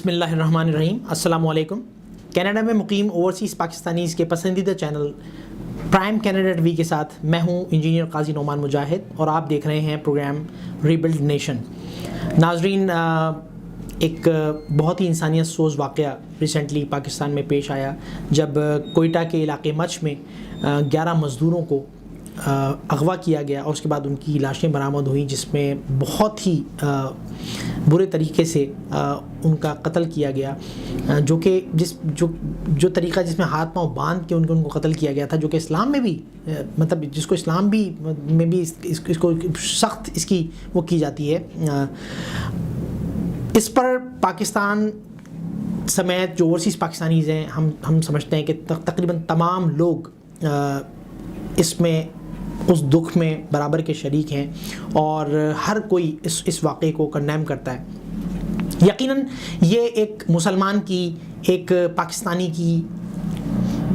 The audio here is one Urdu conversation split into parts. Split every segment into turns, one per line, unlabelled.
بسم اللہ الرحمن الرحیم. السلام علیکم. کینیڈا میں مقیم اوورسیز پاکستانیز کے پسندیدہ channel prime Canada T V کے ساتھ میں ہوں انجینئر قاضی نعمان مجاہد اور آپ دیکھ رہے ہیں پروگرام ریبلڈ نیشن. ناظرین، ایک بہت ہی انسانیت سوز واقعہ ریسنٹلی پاکستان میں پیش آیا جب کوئٹہ کے علاقے مچھ میں 11 مزدوروں کو اغوا کیا گیا اور اس کے بعد ان کی لاشیں برآمد ہوئیں، جس میں بہت ہی برے طریقے سے ان کا قتل کیا گیا، جو کہ جو طریقہ جس میں ہاتھ پاؤں باندھ کے ان کو قتل کیا گیا تھا، جو کہ اسلام میں بھی مطلب جس کو اسلام بھی میں بھی اس کو سخت اس کی وہ کی جاتی ہے. اس پر پاکستان سمیت جو اوورسیز پاکستانیز ہیں ہم سمجھتے ہیں کہ تقریباً تمام لوگ اس میں اس دکھ میں برابر کے شریک ہیں اور ہر کوئی اس واقعے کو کنڈیم کرتا ہے. یقیناً یہ ایک مسلمان کی ایک پاکستانی کی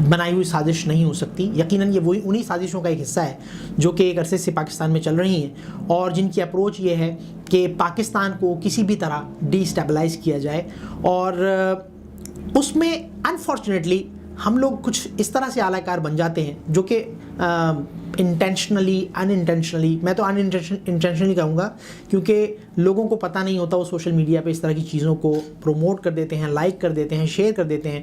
بنائی ہوئی سازش نہیں ہو سکتی. یقیناً یہ انہی سازشوں کا ایک حصہ ہے جو کہ ایک عرصے سے پاکستان میں چل رہی ہیں اور جن کی اپروچ یہ ہے کہ پاکستان کو کسی بھی طرح ڈی اسٹیبلائز کیا جائے، اور اس میں انفارچونیٹلی ہم لوگ کچھ اس طرح سے اعلی کار بن جاتے ہیں جو کہ انٹینشنلی ان انٹینشنلی، میں تو انٹینشنلی کہوں گا، کیونکہ لوگوں کو پتہ نہیں ہوتا، وہ سوشل میڈیا پہ اس طرح کی چیزوں کو پروموٹ کر دیتے ہیں، لائک کر دیتے ہیں، شیئر کر دیتے ہیں،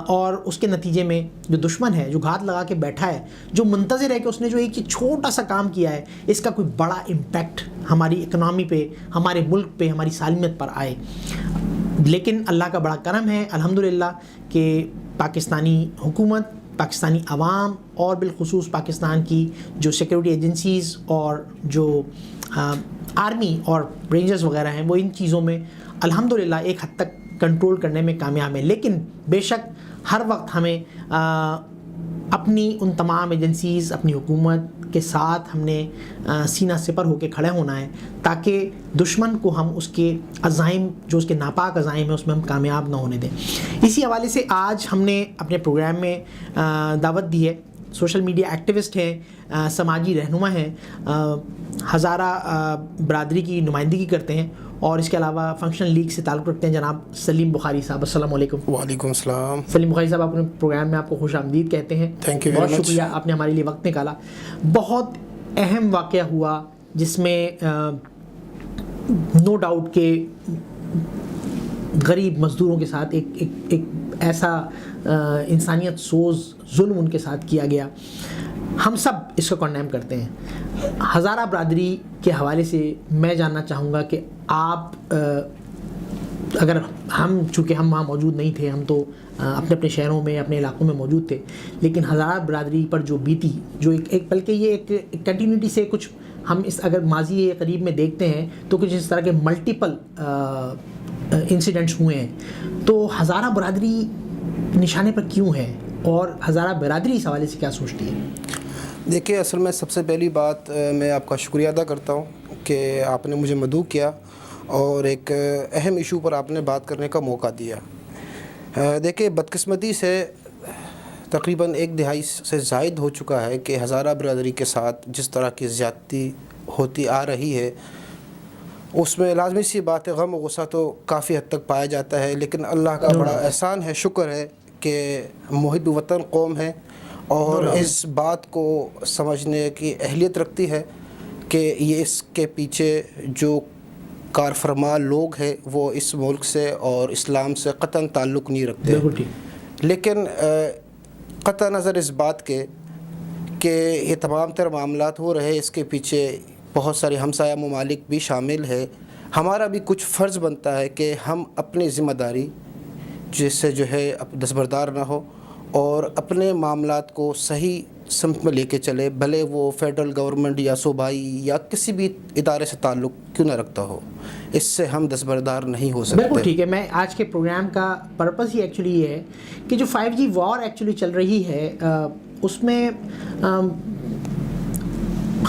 اور اس کے نتیجے میں جو دشمن ہے، جو گھات لگا کے بیٹھا ہے، جو منتظر ہے کہ اس نے جو ایک چھوٹا سا کام کیا ہے اس کا کوئی بڑا امپیکٹ ہماری اکنامی پہ، ہمارے ملک پہ، ہماری سالمیت پر آئے. لیکن اللہ کا بڑا کرم ہے الحمدللہ کہ پاکستانی حکومت، پاکستانی عوام اور بالخصوص پاکستان کی جو سیکورٹی ایجنسیز اور جو آرمی اور رینجرز وغیرہ ہیں، وہ ان چیزوں میں الحمدللہ ایک حد تک کنٹرول کرنے میں کامیاب ہیں. لیکن بے شک ہر وقت ہمیں اپنی ان تمام ایجنسیز، اپنی حکومت کے ساتھ ہم نے سینہ سپر ہو کے کھڑے ہونا ہے تاکہ دشمن کو ہم اس کے عزائم، جو اس کے ناپاک عزائم ہیں، اس میں ہم کامیاب نہ ہونے دیں. اسی حوالے سے آج ہم نے اپنے پروگرام میں دعوت دی ہے، سوشل میڈیا ایکٹیوسٹ ہیں، سماجی رہنما ہیں، ہزارہ برادری کی نمائندگی کرتے ہیں اور اس کے علاوہ فنکشنل لیگ سے تعلق رکھتے ہیں، جناب سلیم بخاری صاحب. السلام علیکم.
وعلیکم السلام.
سلیم بخاری صاحب، اپنے پروگرام میں آپ کو خوش آمدید کہتے ہیں.
تھینک یو،
بہت شکریہ، آپ نے ہمارے لیے وقت نکالا. بہت اہم واقعہ ہوا جس میں نو ڈاؤٹ کہ غریب مزدوروں کے ساتھ ایک ایسا انسانیت سوز ظلم ان کے ساتھ کیا گیا. ہم سب اس کو کنڈیم کرتے ہیں. ہزارہ برادری کے حوالے سے میں جاننا چاہوں گا کہ آپ، اگر چونکہ ہم وہاں موجود نہیں تھے، ہم تو اپنے اپنے شہروں میں، اپنے علاقوں میں موجود تھے، لیکن ہزارہ برادری پر جو بیتی، جو ایک بلکہ یہ ایک کنٹینیوٹی سے کچھ ہم اس اگر ماضی قریب میں دیکھتے ہیں تو کچھ اس طرح کے ملٹیپل انسیڈنٹس ہوئے ہیں. تو ہزارہ برادری نشانے پر کیوں ہے اور ہزارہ برادری اس حوالے سے کیا سوچتی ہے؟
دیکھیے، اصل میں سب سے پہلی بات میں آپ کا شکریہ ادا کرتا ہوں کہ آپ نے مجھے مدعو کیا اور ایک اہم ایشو پر آپ نے بات کرنے کا موقع دیا. دیکھیے، بدقسمتی سے تقریباً 1 دہائی سے زائد ہو چکا ہے کہ ہزارہ برادری کے ساتھ جس طرح کی زیادتی ہوتی آ رہی ہے، اس میں لازمی سی بات ہے، غم و غصہ تو کافی حد تک پایا جاتا ہے. لیکن اللہ کا بڑا احسان ہے، شکر ہے کہ محب وطن قوم ہے اور اس بات کو سمجھنے کی اہلیت رکھتی ہے کہ یہ اس کے پیچھے جو کار فرما لوگ ہیں وہ اس ملک سے اور اسلام سے قطعاً تعلق نہیں رکھتے. لیکن قطع نظر اس بات کے کہ یہ تمام تر معاملات ہو رہے، اس کے پیچھے بہت سارے ہمسایہ ممالک بھی شامل ہے. ہمارا بھی کچھ فرض بنتا ہے کہ ہم اپنی ذمہ داری جس سے جو ہے دستبردار نہ ہو اور اپنے معاملات کو صحیح سمت میں لے کے چلے، بھلے وہ فیڈرل گورنمنٹ یا صوبائی یا کسی بھی ادارے سے تعلق کیوں نہ رکھتا ہو. اس سے ہم دستبردار نہیں ہو سکتے.
بالکل ٹھیک ہے. میں آج کے پروگرام کا پرپس ہی ایکچولی یہ ہے کہ جو 5G وار ایکچولی چل رہی ہے، اس میں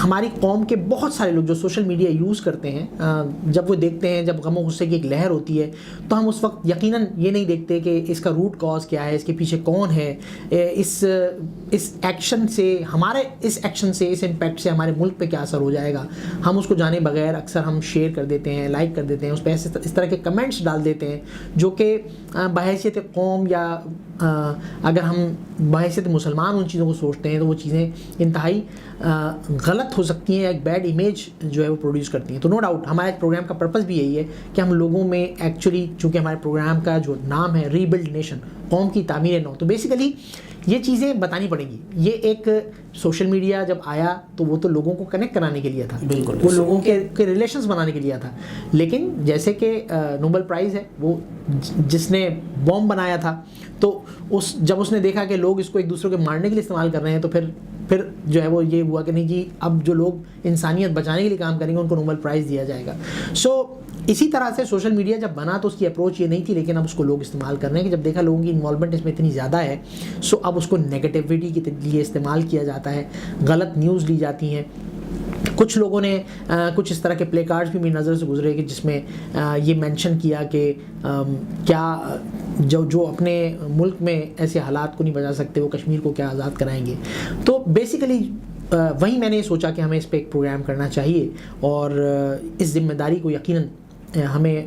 ہماری قوم کے بہت سارے لوگ جو سوشل میڈیا یوز کرتے ہیں، جب وہ دیکھتے ہیں جب غم و غصے کی ایک لہر ہوتی ہے تو ہم اس وقت یقیناً یہ نہیں دیکھتے کہ اس کا روٹ کاز کیا ہے، اس کے پیچھے کون ہے، اس ایکشن سے اس امپیکٹ سے ہمارے ملک پہ کیا اثر ہو جائے گا، ہم اس کو جانے بغیر اکثر ہم شیئر کر دیتے ہیں، لائک کر دیتے ہیں، اس پہ اس طرح کے کمنٹس ڈال دیتے ہیں جو کہ بحیثیت قوم یا اگر ہم بحیثیت مسلمان ان چیزوں کو سوچتے ہیں تو وہ چیزیں انتہائی غلط ہو سکتی ہیں، ایک بیڈ امیج جو ہے وہ پروڈیوس کرتی ہیں. تو نو ڈاؤٹ ہمارے پروگرام کا پرپس بھی یہی ہے کہ ہم لوگوں میں ایکچولی، چونکہ ہمارے پروگرام کا جو نام ہے ری بلڈ نیشن، قوم کی تعمیر نو، تو بیسیکلی یہ چیزیں بتانی پڑیں گی. یہ ایک سوشل میڈیا جب آیا تو وہ تو لوگوں کو کنیکٹ کرانے کے لیے تھا،
بالکل
وہ لوگوں کے ریلیشنز بنانے کے لیے تھا. لیکن جیسے کہ نوبل پرائز ہے، وہ جس نے بوم بنایا تھا، تو جب اس نے دیکھا کہ لوگ اس کو ایک دوسرے کے مارنے کے لیے استعمال کر رہے ہیں، تو پھر جو ہے وہ یہ ہوا کہ نہیں جی، اب جو لوگ انسانیت بچانے کے لیے کام کریں گے ان کو نوبل پرائز دیا جائے گا. اسی طرح سے سوشل میڈیا جب بنا تو اس کی اپروچ یہ نہیں تھی، لیکن اب اس کو لوگ استعمال کر رہے ہیں کہ جب دیکھا لوگوں کی انوالومنٹ اس میں اتنی زیادہ ہے، اب اس کو نیگیٹیوٹی کے لیے استعمال کیا جاتا ہے، غلط نیوز لی جاتی ہیں. کچھ لوگوں نے کچھ اس طرح کے پلے کارڈز بھی میری نظر سے گزرے کہ جس میں یہ مینشن کیا کہ کیا جو اپنے ملک میں ایسے حالات کو نہیں بچا سکتے وہ کشمیر کو کیا آزاد کرائیں گے. تو بیسیکلی وہیں میں نے سوچا کہ ہمیں اس پہ ایک پروگرام کرنا چاہیے، اور اس ذمہ داری کو یقیناً ہمیں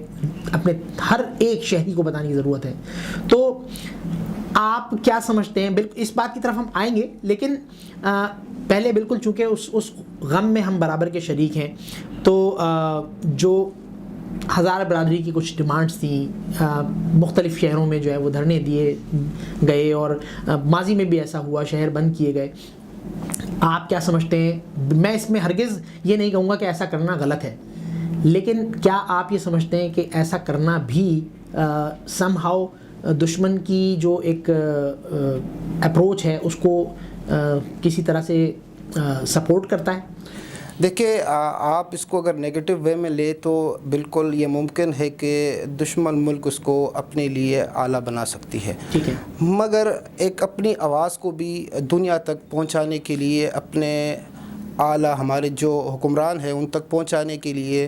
اپنے ہر ایک شہری کو بتانے کی ضرورت ہے. تو آپ کیا سمجھتے ہیں؟ بالکل اس بات کی طرف ہم آئیں گے، لیکن پہلے بالکل چونکہ اس غم میں ہم برابر کے شریک ہیں، تو جو ہزارہ برادری کی کچھ ڈیمانڈس تھیں، مختلف شہروں میں جو ہے وہ دھرنے دیے گئے، اور ماضی میں بھی ایسا ہوا، شہر بند کیے گئے. آپ کیا سمجھتے ہیں؟ میں اس میں ہرگز یہ نہیں کہوں گا کہ ایسا کرنا غلط ہے، لیکن کیا آپ یہ سمجھتے ہیں کہ ایسا کرنا بھی سم ہاؤ دشمن کی جو ایک اپروچ ہے اس کو کسی طرح سے سپورٹ کرتا ہے؟
دیکھیے، آپ اس کو اگر نیگیٹو وے میں لے تو بالکل یہ ممکن ہے کہ دشمن ملک اس کو اپنے لیے اعلیٰ بنا سکتی ہے.
ٹھیک ہے،
مگر ایک اپنی آواز کو بھی دنیا تک پہنچانے کے لیے، اپنے اعلیٰ ہمارے جو حکمران ہیں ان تک پہنچانے کے لیے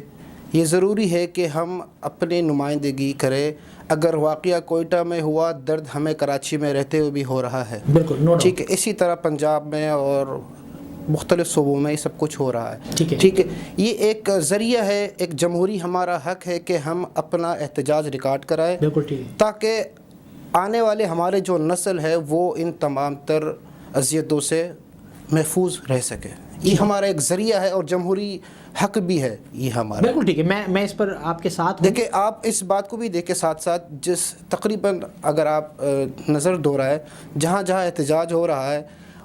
یہ ضروری ہے کہ ہم اپنے نمائندگی کریں. اگر واقعہ کوئٹہ میں ہوا، درد ہمیں کراچی میں رہتے ہوئے بھی ہو رہا ہے.
بالکل،
ٹھیک ہے. اسی طرح پنجاب میں اور مختلف صوبوں میں یہ سب کچھ ہو رہا ہے.
ٹھیک ہے.
یہ ایک ذریعہ ہے، ایک جمہوری ہمارا حق ہے کہ ہم اپنا احتجاج ریکارڈ کرائیں.
بالکل ٹھیک ہے،
تاکہ آنے والے ہمارے جو نسل ہے وہ ان تمام تر اذیتوں سے محفوظ رہ سکے. یہ ہمارا ایک ذریعہ ہے اور جمہوری حق بھی ہے یہ ہمارا.
بالکل ٹھیک ہے، میں اس پر آپ کے ساتھ ہوں.
دیکھیں، آپ اس بات کو بھی دیکھیں ساتھ ساتھ، جس تقریباً اگر آپ نظر دورائیں جہاں جہاں احتجاج ہو رہا ہے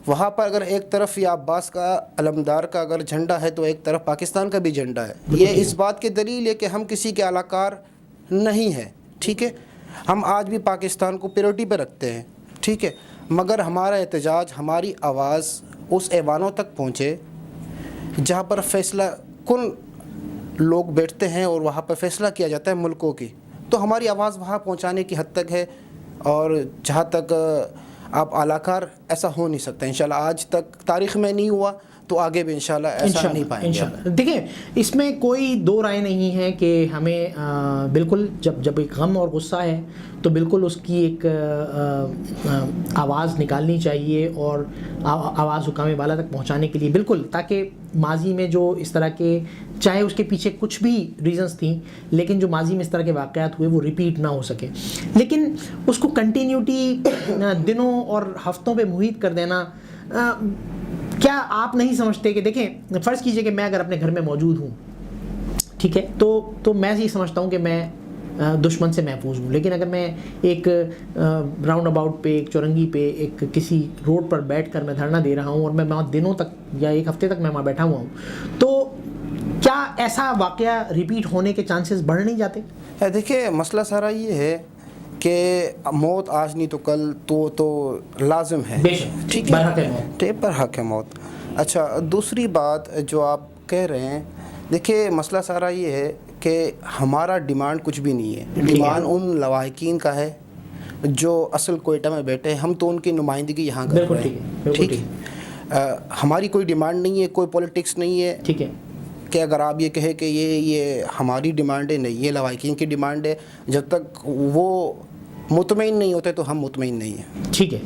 وہاں پر اگر ایک طرف یا عباس کا علمدار کا اگر جھنڈا ہے تو ایک طرف پاکستان کا بھی جھنڈا ہے. یہ اس بات کی دلیل ہے کہ ہم کسی کے علاقار نہیں ہیں. ٹھیک ہے، ہم آج بھی پاکستان کو پریورٹی پہ رکھتے ہیں. ٹھیک ہے، مگر ہمارا احتجاج، ہماری آواز اس ایوانوں تک پہنچے جہاں پر فیصلہ کن لوگ بیٹھتے ہیں اور وہاں پر فیصلہ کیا جاتا ہے ملکوں کی. تو ہماری آواز وہاں پہنچانے کی حد تک ہے، اور جہاں تک آپ اعلیٰ کار ایسا ہو نہیں سکتا. انشاءاللہ آج تک تاریخ میں نہیں ہوا تو آگے بھی انشاءاللہ ایسا نہیں پائیں گے.
دیکھیں، اس میں کوئی دو رائے نہیں ہے کہ ہمیں بالکل جب ایک غم اور غصہ ہے تو بالکل اس کی ایک آواز نکالنی چاہیے، اور آواز حکام بالا تک پہنچانے کے لیے بالکل، تاکہ ماضی میں جو اس طرح کے، چاہے اس کے پیچھے کچھ بھی ریزنز تھیں، لیکن جو ماضی میں اس طرح کے واقعات ہوئے وہ ریپیٹ نہ ہو سکے. لیکن اس کو کنٹینیوٹی دنوں اور ہفتوں پہ محیط کر دینا، کیا آپ نہیں سمجھتے کہ دیکھیں، فرض کیجئے کہ میں اگر اپنے گھر میں موجود ہوں، ٹھیک ہے، تو میں یہ سمجھتا ہوں کہ میں دشمن سے محفوظ ہوں. لیکن اگر میں ایک راؤنڈ اباؤٹ پہ، ایک چورنگی پہ، ایک کسی روڈ پر بیٹھ کر میں دھرنا دے رہا ہوں، اور میں وہاں دنوں تک یا ایک ہفتے تک میں وہاں بیٹھا ہوا ہوں، تو کیا ایسا واقعہ ریپیٹ ہونے کے چانسز بڑھ نہیں جاتے؟
دیکھیں، مسئلہ سارا یہ ہے کہ موت آج نہیں تو کل تو لازم ہے.
ٹھیک ہے،
برحق ہے موت. اچھا، دوسری بات جو آپ کہہ رہے ہیں، دیکھیں مسئلہ سارا یہ ہے کہ ہمارا ڈیمانڈ کچھ بھی نہیں ہے. ڈیمانڈ ان لواحقین کا ہے جو اصل کوئٹہ میں بیٹھے ہیں. ہم تو ان کی نمائندگی یہاں کر رہے ہیں. ٹھیک ہے، ہماری کوئی ڈیمانڈ نہیں ہے, کوئی پولیٹکس نہیں ہے.
ٹھیک ہے
کہ اگر آپ یہ کہیں کہ یہ ہماری ڈیمانڈ ہے, نہیں, یہ لواحقین کی ڈیمانڈ ہے. جب تک وہ مطمئن نہیں ہوتے تو ہم مطمئن نہیں ہیں.
ٹھیک ہے.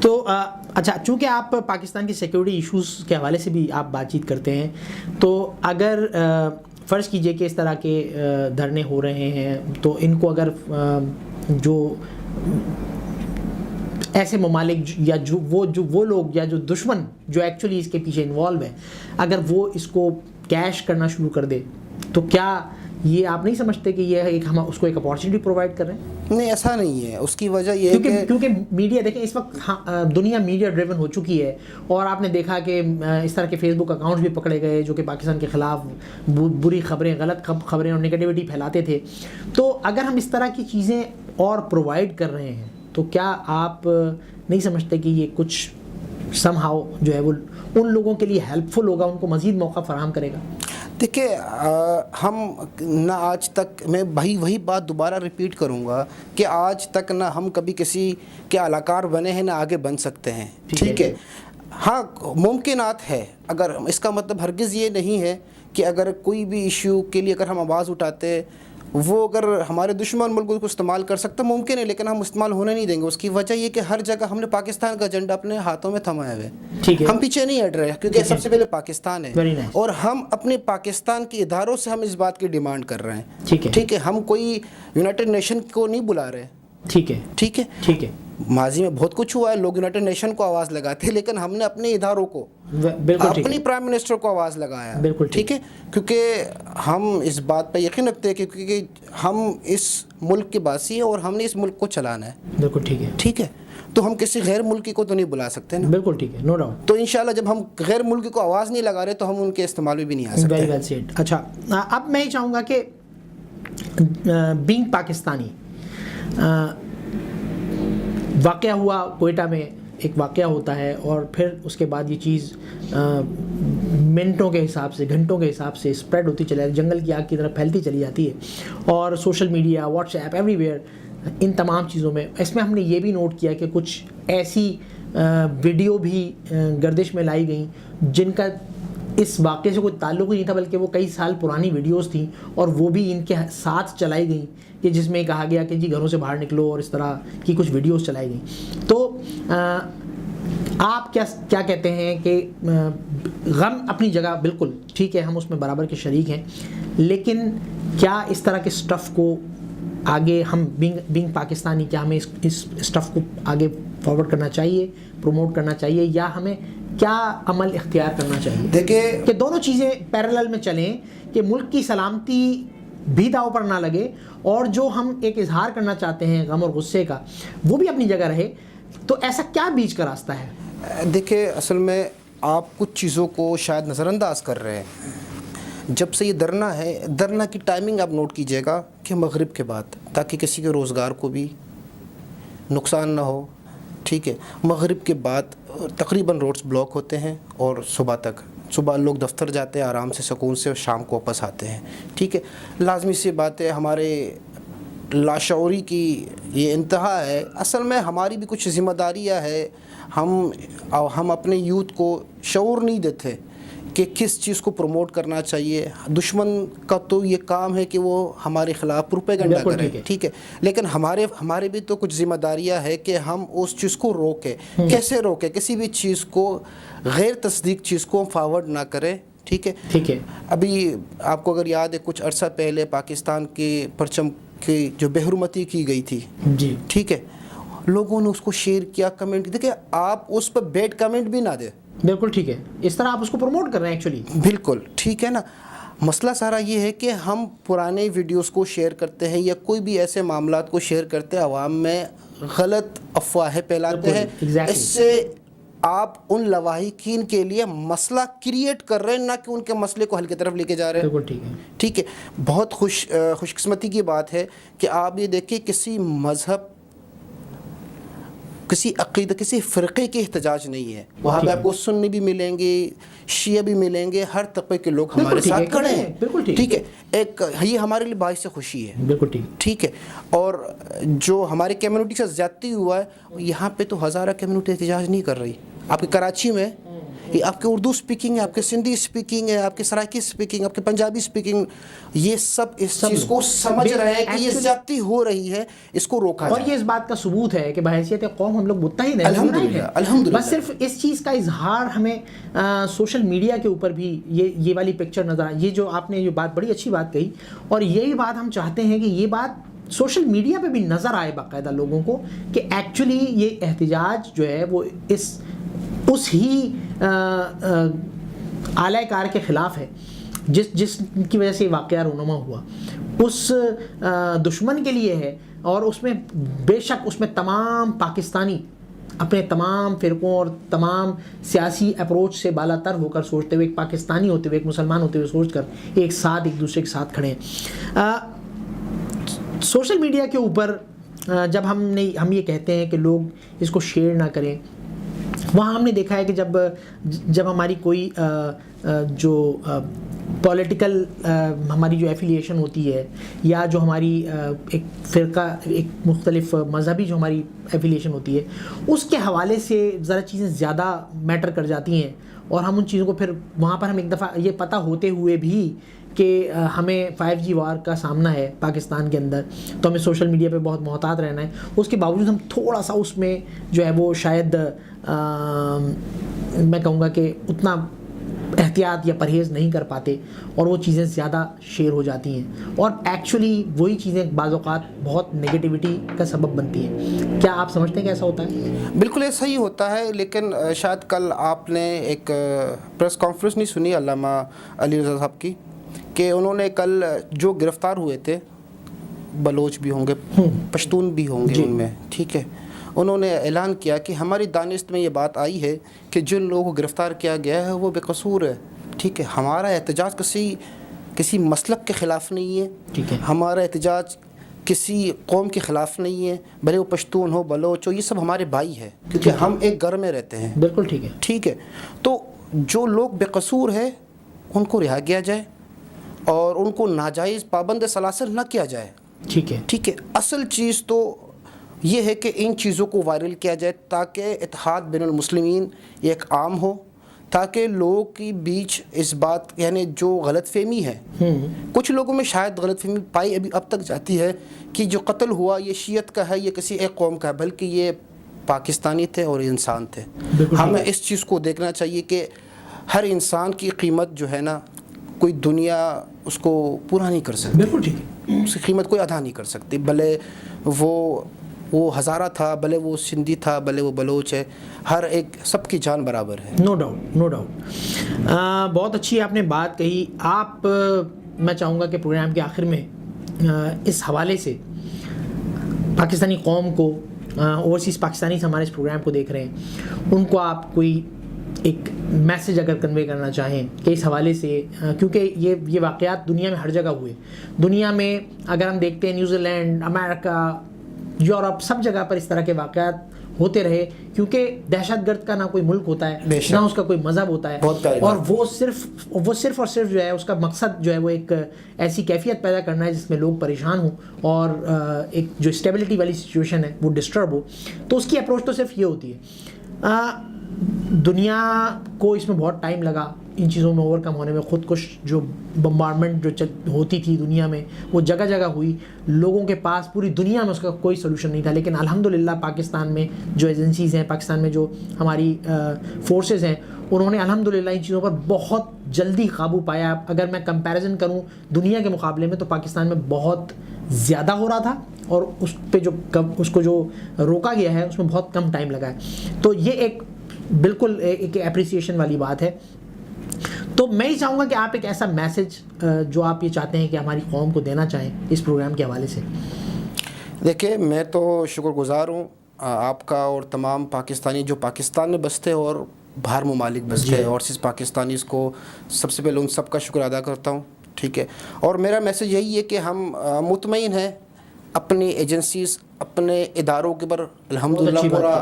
تو اچھا, چونکہ آپ پاکستان کی سیکیورٹی ایشوز کے حوالے سے بھی آپ بات چیت کرتے ہیں, تو اگر فرض کیجئے کہ اس طرح کے دھرنے ہو رہے ہیں, تو ان کو اگر جو ایسے ممالک یا وہ لوگ یا جو دشمن جو ایکچولی اس کے پیچھے انوالو ہے, اگر وہ اس کو کیش کرنا شروع کر دے, تو کیا یہ آپ نہیں سمجھتے کہ یہ ایک ہم اس کو ایک اپارچونیٹی پرووائڈ کر رہے ہیں؟
نہیں, ایسا نہیں ہے. اس کی وجہ یہ ہے
کیونکہ میڈیا دیکھیں اس وقت دنیا میڈیا ڈریون ہو چکی ہے, اور آپ نے دیکھا کہ اس طرح کے فیس بک اکاؤنٹس بھی پکڑے گئے جو کہ پاکستان کے خلاف بری خبریں, غلط خبریں اور نگیٹیوٹی پھیلاتے تھے. تو اگر ہم اس طرح کی چیزیں اور پرووائڈ کر رہے ہیں, تو کیا آپ نہیں سمجھتے کہ یہ کچھ سم ہاؤ جو ہے وہ ان لوگوں کے لیے ہیلپ فل ہوگا, ان کو مزید موقع فراہم کرے گا؟
دیکھیں, ہم نہ آج تک, میں وہی بات دوبارہ ریپیٹ کروں گا کہ آج تک نہ ہم کبھی کسی کے علاقار بنے ہیں, نہ آگے بن سکتے ہیں. ٹھیک ہے, ہاں ممکنات ہے. اگر اس کا مطلب ہرگز یہ نہیں ہے کہ اگر کوئی بھی ایشو کے لیے اگر ہم آواز اٹھاتے, وہ اگر ہمارے دشمن ملک کو استعمال کر سکتا, ممکن ہے, لیکن ہم استعمال ہونے نہیں دیں گے. اس کی وجہ یہ کہ ہر جگہ ہم نے پاکستان کا ایجنڈا اپنے ہاتھوں میں تھمایا ہوا ہے. ہم پیچھے نہیں ہٹ رہے, کیونکہ سب سے پہلے پاکستان ہے, اور ہم اپنے پاکستان کے اداروں سے ہم اس بات کی ڈیمانڈ کر رہے ہیں. ٹھیک ہے, ہم کوئی یونائٹڈ نیشن کو نہیں بلا رہے. ٹھیک ہے, ٹھیک ہے, ٹھیک ہے. ماضی میں بہت کچھ ہوا ہے, لوگ یونائٹڈ نیشن کو آواز لگاتے ہیں, لیکن ہم نے اپنے اداروں کو, اپنی پرائم منسٹر کو آواز لگایا. ٹھیک ہے, کیونکہ ہم اس بات پہ یقین رکھتے ہیں کہ کیونکہ ہم اس ملک کے باسی ہیں اور ہم نے اس ملک کو چلانا ہے. بالکل ٹھیک ہے, ٹھیک ہے. تو ہم کسی غیر ملکی کو تو نہیں بلا سکتے نا. بالکل ٹھیک ہے, نو ڈاؤٹ. تو انشاءاللہ جب ہم غیر ملکی کو آواز نہیں لگا رہے تو ہم ان کے استعمال میں بھی نہیں آ سکتے. Very well said. اچھا,
اب میں یہ چاہوں گا کہ بینگ پاکستانی, واقعہ ہوا کوئٹہ میں, ایک واقعہ ہوتا ہے, اور پھر اس کے بعد یہ چیز منٹوں کے حساب سے, گھنٹوں کے حساب سے اسپریڈ ہوتی چلی جاتی, جنگل کی آگ کی طرح پھیلتی چلی جاتی ہے. اور social media, WhatsApp, everywhere, ان تمام چیزوں میں اس میں ہم نے یہ بھی نوٹ کیا کہ کچھ ایسی ویڈیو بھی گردش میں لائی گئیں جن کا اس واقعے سے کوئی تعلق ہی نہیں تھا, بلکہ وہ کئی سال پرانی ویڈیوز تھیں, اور وہ بھی ان کے ساتھ چلائی گئیں, کہ جس میں کہا گیا کہ جی گھروں سے باہر نکلو, اور اس طرح کی کچھ ویڈیوز چلائی گئیں. تو آپ کیا کہتے ہیں کہ غم اپنی جگہ بالکل ٹھیک ہے, ہم اس میں برابر کے شریک ہیں, لیکن کیا اس طرح کے سٹف کو آگے ہم بینگ پاکستانی, کیا ہمیں اس سٹف کو آگے فارورڈ کرنا چاہیے, پروموٹ کرنا چاہیے, یا ہمیں کیا عمل اختیار کرنا چاہیے؟ دیکھیں کہ دونوں چیزیں پیرالل میں چلیں, کہ ملک کی سلامتی بھی داؤ پر نہ لگے, اور جو ہم ایک اظہار کرنا چاہتے ہیں غم اور غصے کا, وہ بھی اپنی جگہ رہے. تو ایسا کیا بیچ کا راستہ ہے؟
دیکھیں, اصل میں آپ کچھ چیزوں کو شاید نظر انداز کر رہے ہیں. جب سے یہ دھرنا ہے, دھرنا کی ٹائمنگ آپ نوٹ کیجئے گا کہ مغرب کے بعد, تاکہ کسی کے روزگار کو بھی نقصان نہ ہو. ٹھیک ہے, مغرب کے بعد تقریباً روڈز بلاک ہوتے ہیں, اور صبح تک, صبح لوگ دفتر جاتے ہیں آرام سے, سکون سے, اور شام کو واپس آتے ہیں. ٹھیک ہے, لازمی سی بات ہے, ہمارے لاشعوری کی یہ انتہا ہے. اصل میں ہماری بھی کچھ ذمہ داریاں ہے. ہم اپنے یوتھ کو شعور نہیں دیتے کہ کس چیز کو پروموٹ کرنا چاہیے. دشمن کا تو یہ کام ہے کہ وہ ہمارے خلاف پروپیگنڈا کرے. ٹھیک ہے, لیکن ہمارے بھی تو کچھ ذمہ داریاں ہے کہ ہم اس چیز کو روکیں. کیسے روکیں؟ کسی بھی چیز کو, غیر تصدیق چیز کو فارورڈ نہ کریں. ٹھیک ہے, ٹھیک ہے. ابھی آپ کو اگر یاد ہے, کچھ عرصہ پہلے پاکستان کے پرچم کی جو بے حرمتی کی گئی تھی, جی ٹھیک ہے, لوگوں نے اس کو شیئر کیا, کمنٹ کیا. دیکھیں, آپ اس پہ بیڈ کمنٹ بھی نہ دیں. بالکل ٹھیک ہے, اس طرح آپ اس کو پروموٹ کر رہے ہیں ایکچولی. بالکل ٹھیک ہے نا. مسئلہ سارا یہ ہے کہ ہم پرانے ویڈیوز کو شیئر کرتے ہیں, یا کوئی بھی ایسے معاملات کو شیئر کرتے ہیں, عوام میں غلط افواہیں پھیلاتے ہیں. اس سے آپ ان لواحقین کے لیے مسئلہ کریٹ کر رہے ہیں, نہ کہ ان کے مسئلے کو حل کی طرف لے کے جا رہے ہیں. بالکل ٹھیک ہے. ٹھیک ہے, بہت خوش قسمتی کی بات ہے کہ آپ یہ دیکھیں, کسی مذہب, کسی عقیدہ, کسی فرقے کے احتجاج نہیں ہے. وہاں پہ آپ کو سنی بھی ملیں گے, شیعہ بھی ملیں گے, ہر طبقے کے لوگ ہمارے ساتھ کھڑے ہیں. بالکل ٹھیک ہے, ایک یہ ہمارے لیے باعث خوشی ہے. بالکل ٹھیک, ٹھیک ہے. اور جو ہماری کمیونٹی سے زیادتی ہوا ہے, یہاں پہ تو ہزارہ کمیونٹی احتجاج نہیں کر رہی. آپ کے کراچی میں یہ آپ کے اردو سپیکنگ ہے, آپ کے سندھی سپیکنگ ہے, آپ کے سرائکی سپیکنگ, آپ کے پنجابی سپیکنگ, یہ سب اس چیز کو سمجھ رہے ہیں کہ یہ زیادتی ہو رہی ہے, اس کو روکا جائے.
اور یہ اس بات کا ثبوت ہے کہ بحیثیت قوم ہم لوگ متحد ہیں,
الحمدللہ.
بس صرف اس چیز کا اظہار ہمیں سوشل میڈیا کے اوپر بھی یہ والی پکچر نظر آ, یہ جو آپ نے یہ بات بڑی اچھی بات کہی, اور یہی بات ہم چاہتے ہیں کہ یہ بات سوشل میڈیا پہ بھی نظر آئے باقاعدہ لوگوں کو کہ ایکچولی یہ احتجاج جو ہے وہ اس ہی اعلی کار کے خلاف ہے جس کی وجہ سے یہ واقعہ رونما ہوا, اس دشمن کے لیے ہے. اور اس میں بے شک اس میں تمام پاکستانی اپنے تمام فرقوں اور تمام سیاسی اپروچ سے بالا تر ہو کر سوچتے ہوئے, ایک پاکستانی ہوتے ہوئے, ایک مسلمان ہوتے ہوئے سوچ کر ایک ساتھ ایک دوسرے کے ساتھ کھڑے ہیں. سوشل میڈیا کے اوپر جب ہم یہ کہتے ہیں کہ لوگ اس کو شیئر نہ کریں, وہاں ہم نے دیکھا ہے کہ جب ہماری کوئی جو پولیٹیکل ہماری جو ایفیلیشن ہوتی ہے, یا جو ہماری ایک فرقہ, ایک مختلف مذہبی جو ہماری ایفیلیشن ہوتی ہے, اس کے حوالے سے ذرا چیزیں زیادہ میٹر کر جاتی ہیں, اور ہم ان چیزوں کو پھر وہاں پر ہم ایک دفعہ یہ پتہ ہوتے ہوئے بھی کہ ہمیں 5G وار کا سامنا ہے پاکستان کے اندر, تو ہمیں سوشل میڈیا پہ بہت محتاط رہنا ہے. اس کے باوجود ہم تھوڑا سا اس میں جو ہے وہ شاید میں کہوں گا کہ اتنا احتیاط یا پرہیز نہیں کر پاتے, اور وہ چیزیں زیادہ شیئر ہو جاتی ہیں, اور ایکچولی وہی چیزیں بعض اوقات بہت نگیٹیوٹی کا سبب بنتی ہیں. کیا آپ سمجھتے ہیں کہ ایسا ہوتا ہے؟
بالکل ایسا ہی ہوتا ہے, لیکن شاید کل آپ نے ایک پریس کانفرنس نہیں سنی علامہ علی رضا صاحب کی, کہ انہوں نے کل جو گرفتار ہوئے تھے, بلوچ بھی ہوں گے, پشتون بھی ہوں گے ان میں, ٹھیک ہے, انہوں نے اعلان کیا کہ ہماری دانست میں یہ بات آئی ہے کہ جن لوگوں کو گرفتار کیا گیا ہے وہ بے قصور ہے, ٹھیک ہے. ہمارا احتجاج کسی مسلک کے خلاف نہیں ہے,
ٹھیک ہے,
ہمارا احتجاج کسی قوم کے خلاف نہیں ہے, بھلے وہ پشتون ہو, بلوچ ہو, یہ سب ہمارے بھائی ہے, کیونکہ ہم ایک گھر میں رہتے ہیں.
بالکل ٹھیک ہے,
ٹھیک ہے. تو جو لوگ بے قصور ہے ان کو رہا کیا جائے, اور ان کو ناجائز پابند سلاسل نہ کیا جائے.
ٹھیک ہے,
ٹھیک ہے. اصل چیز تو یہ ہے کہ ان چیزوں کو وائرل کیا جائے تاکہ اتحاد بین المسلمین ایک عام ہو, تاکہ لوگوں کے بیچ اس بات, یعنی جو غلط فہمی ہے, کچھ لوگوں میں شاید غلط فہمی پائی اب تک جاتی ہے کہ جو قتل ہوا یہ شیعت کا ہے, یہ کسی ایک قوم کا ہے, بلکہ یہ پاکستانی تھے اور انسان تھے. ہمیں اس چیز کو دیکھنا چاہیے کہ ہر انسان کی قیمت جو ہے نا, کوئی دنیا اس کو پورا نہیں کر سکتی.
بالکل ٹھیک ہے,
اس کی قیمت کوئی ادا نہیں کر سکتی, بھلے وہ ہزارہ تھا, بھلے وہ سندھی تھا, بھلے وہ بلوچ ہے, ہر ایک سب کی جان برابر ہے.
No doubt, no doubt. بہت اچھی آپ نے بات کہی. آپ, میں چاہوں گا کہ پروگرام کے آخر میں اس حوالے سے پاکستانی قوم کو, اوورسیز پاکستانی ہمارے اس پروگرام کو دیکھ رہے ہیں, ان کو آپ کوئی ایک میسیج اگر کنوے کرنا چاہیں کہ اس حوالے سے, کیونکہ یہ واقعات دنیا میں ہر جگہ ہوئے, دنیا میں اگر ہم دیکھتے ہیں نیوزی لینڈ, امریکہ, یورپ, سب جگہ پر اس طرح کے واقعات ہوتے رہے, کیونکہ دہشت گرد کا نہ کوئی ملک ہوتا ہے, نہ اس کا کوئی مذہب ہوتا ہے, اور وہ صرف اور صرف جو ہے اس کا مقصد جو ہے وہ ایک ایسی کیفیت پیدا کرنا ہے جس میں لوگ پریشان ہوں, اور ایک جو اسٹیبلٹی والی سچویشن ہے وہ ڈسٹرب ہو. تو اس کی اپروچ تو صرف یہ ہوتی ہے. دنیا کو اس میں بہت ٹائم لگا ان چیزوں میں اوور کم ہونے میں. خود کش جو بمبارڈمنٹ جو ہوتی تھی دنیا میں, وہ جگہ جگہ ہوئی, لوگوں کے پاس پوری دنیا میں اس کا کوئی سلوشن نہیں تھا, لیکن الحمدللہ پاکستان میں جو ایجنسیز ہیں, پاکستان میں جو ہماری فورسز ہیں, انہوں نے الحمدللہ ان چیزوں پر بہت جلدی قابو پایا. اگر میں کمپیریزن کروں دنیا کے مقابلے میں, تو پاکستان میں بہت زیادہ ہو رہا تھا, اور اس پہ اس کو جو روکا گیا ہے اس میں بہت کم ٹائم لگا ہے. تو یہ ایک بالکل ایک اپریسیشن والی بات ہے. تو میں ہی چاہوں گا کہ آپ ایک ایسا میسج جو آپ یہ چاہتے ہیں کہ ہماری قوم کو دینا چاہیں اس پروگرام کے حوالے سے.
دیکھیں, میں تو شکر گزار ہوں آپ کا اور تمام پاکستانی جو پاکستان میں بستے اور باہر ممالک بستے ہیں, اور صرف پاکستانی, اس کو سب سے پہلے ان سب کا شکر ادا کرتا ہوں. ٹھیک ہے. اور میرا میسج یہی ہے کہ ہم مطمئن ہیں اپنی ایجنسیز, اپنے اداروں کے پر الحمدللہ پورا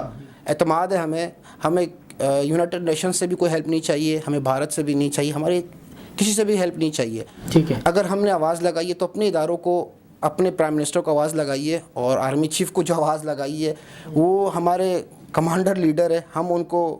اعتماد ہے. ہمیں یونائٹڈ نیشن سے بھی کوئی ہیلپ نہیں چاہیے, ہمیں بھارت سے بھی نہیں چاہیے, ہمارے کسی سے بھی ہیلپ نہیں چاہیے.
ٹھیک ہے.
اگر ہم نے آواز لگائی ہے تو اپنے اداروں کو, اپنے پرائم منسٹر کو آواز لگائیے, اور آرمی چیف کو جو آواز لگائی ہے وہ ہمارے کمانڈر لیڈر ہے, ہم ان کو